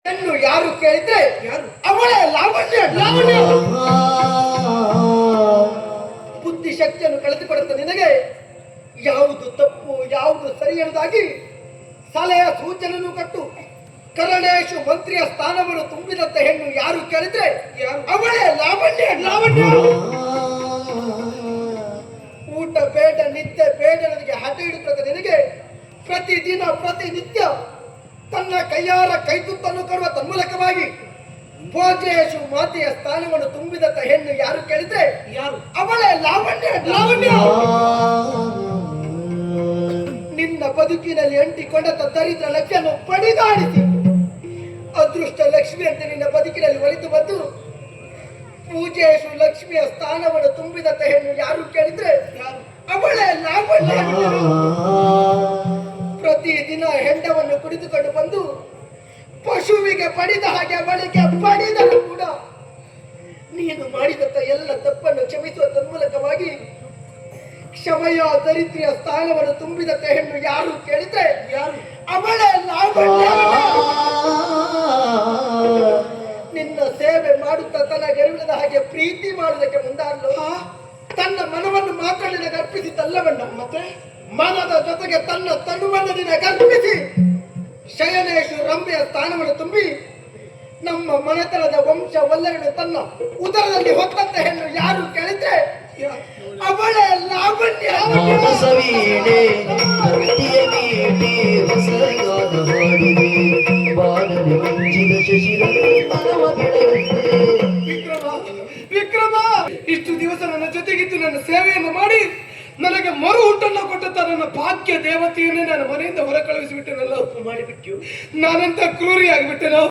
ಹೆಣ್ಣು ಯಾರು ಕೇಳಿದ್ರೆ ಯಾರು? ಅವಳೇ ಲಾವಣ್ಯ. ಲಾವಣ್ಯ ಬುದ್ಧಿ ಶಕ್ತಿಯನ್ನು ಕಳೆದುಕೊಳ್ಳುತ್ತ ನಿನಗೆ ಯಾವುದು ತಪ್ಪು ಯಾವುದು ಸರಿ ಎಂಬುದಾಗಿ ಸಲಹೆಯ ಸೂಚನೆಯನ್ನು ಕೊಟ್ಟು ಕರಣೇಶು ಮಂತ್ರಿಯ ಸ್ಥಾನವನ್ನು ತುಂಬಿದಂತ ಹೆಣ್ಣು ಯಾರು ಕೇಳಿದ್ರೆ ಯಾರು? ಅವಳೇ ಲಾವಣ್ಯ. ಲಾವಣ್ಯ ಊಟ ಬೇಡ ನಿದ್ದೆ ಬೇಡ ನನಗೆ ಹಠ ಹಿಡಿತದ ನಿನಗೆ ಪ್ರತಿದಿನ ಪ್ರತಿನಿತ್ಯ ತನ್ನ ಕೈಯಾರ ಕೈತುತ್ತನ್ನು ಕೊಡುವ ತನ್ಮೂಲಕವಾಗಿ ಭೋಜೇಶು ಮಾತೆಯ ಸ್ಥಾನವನ್ನು ತುಂಬಿದಂತ ಹೆಣ್ಣು ಯಾರು ಕೇಳಿದ್ರೆ ಯಾರು? ಅವಳೇ ಲಾವಣ್ಯ. ಲಾವಣ್ಯ ನಿನ್ನ ಬದುಕಿನಲ್ಲಿ ಅಂಟಿಕೊಂಡಂತ ದರಿದ್ರ ಲಕ್ಷ್ಮಿಯನ್ನು ಪಡಿದಾಡಿಸಿ ಅದೃಷ್ಟ ಲಕ್ಷ್ಮಿ ಅಂತ ನಿನ್ನ ಬದುಕಿನಲ್ಲಿ ಒಲಿದು ಬಂದು ಪೂಜೇಶು ಲಕ್ಷ್ಮಿಯ ಸ್ಥಾನವನ್ನು ತುಂಬಿದಂತ ಹೆಣ್ಣು ಯಾರು ಕೇಳಿದ್ರೆ ಯಾರು? ಅವಳೇ ಲಾವಣ್ಯ. ಪ್ರತಿದಿನ ಹೆಂಡವನ್ನು ಕುಡಿದುಕೊಂಡು ಬಂದು ಪಶುವಿಗೆ ಪಡಿದ ಹಾಗೆ ಅವಳಿಗೆ ಪಡಿದರೂ ಕೂಡ ನೀನು ಮಾಡಿದಂತ ಎಲ್ಲ ತಪ್ಪನ್ನು ಕ್ಷಮಿಸುವ ತನ್ಮೂಲಕವಾಗಿ ಕ್ಷಮೆಯ ದರಿದ್ರಿಯ ಸ್ಥಾನವನ್ನು ತುಂಬಿದಂತ ಹೆಣ್ಣು ಯಾರು ಕೇಳಿದ್ರೆ ಯಾರು? ಅವಳೇ ಲಾವಣ್ಯ. ನಿನ್ನ ಸೇವೆ ಮಾಡುತ್ತಾ ತನ್ನ ಗೆರುವಿದ ಹಾಗೆ ಪ್ರೀತಿ ಮಾಡುವುದಕ್ಕೆ ಮುಂದಾದ್ಲು. ತನ್ನ ಮನವನ್ನು ಮಾತ್ರ ನಿನಗೆ ಅರ್ಪಿಸಿದ್ದಲ್ಲವಣ್ಣ, ಮತ್ತೆ ಮನದ ಜೊತೆಗೆ ತನ್ನ ತನುವನ್ನು ನಿನಗೆ ಅರ್ಪಿಸಿ ಶಯನೇಶು ರಂಭೆಯ ಸ್ಥಾನವನ್ನು ತುಂಬಿ ನಮ್ಮ ಮನೆತನದ ವಂಶ ವಲ್ಲರನ್ನು ತನ್ನ ಉದರದಲ್ಲಿ ಹೊತ್ತಂತ ಹೆಣ್ಣು ಯಾರು ಕೇಳಿದ್ರೆ ಅವಳೇ ಲಾವಣ್ಯ. ಸವೀಣೆ ಭಕ್ತಿಯ ಮೀಟೆ ಹೊಸಗಾನ ಮಾಡಿದೆ ಬಾನಲಿ ಮಂಜಿದ ಶಶಿರ ಮನವ ಬೆಳೆಯುತ್ತೆ. ವಿಕ್ರಮ ಇಷ್ಟು ದಿವಸ ನನ್ನ ಜೊತೆಗಿದ್ದು ನನ್ನ ಸೇವೆಯನ್ನು ಮಾಡಿ ನನಗೆ ಮರು ಹುಟ್ಟನ್ನು ಕೊಟ್ಟಂತ ನನ್ನ ಭಾಗ್ಯ ದೇವತೆಯನ್ನೇ ನನ್ನ ಮನೆಯಿಂದ ಹೊರ ಕಳುಹಿಸಿಬಿಟ್ಟೆನಲ್ಲ. ಮಾಡಿಬಿಟ್ಟು ನಾನಂತ ಕ್ರೂರಿಯಾಗಿಬಿಟ್ಟೆನೋ.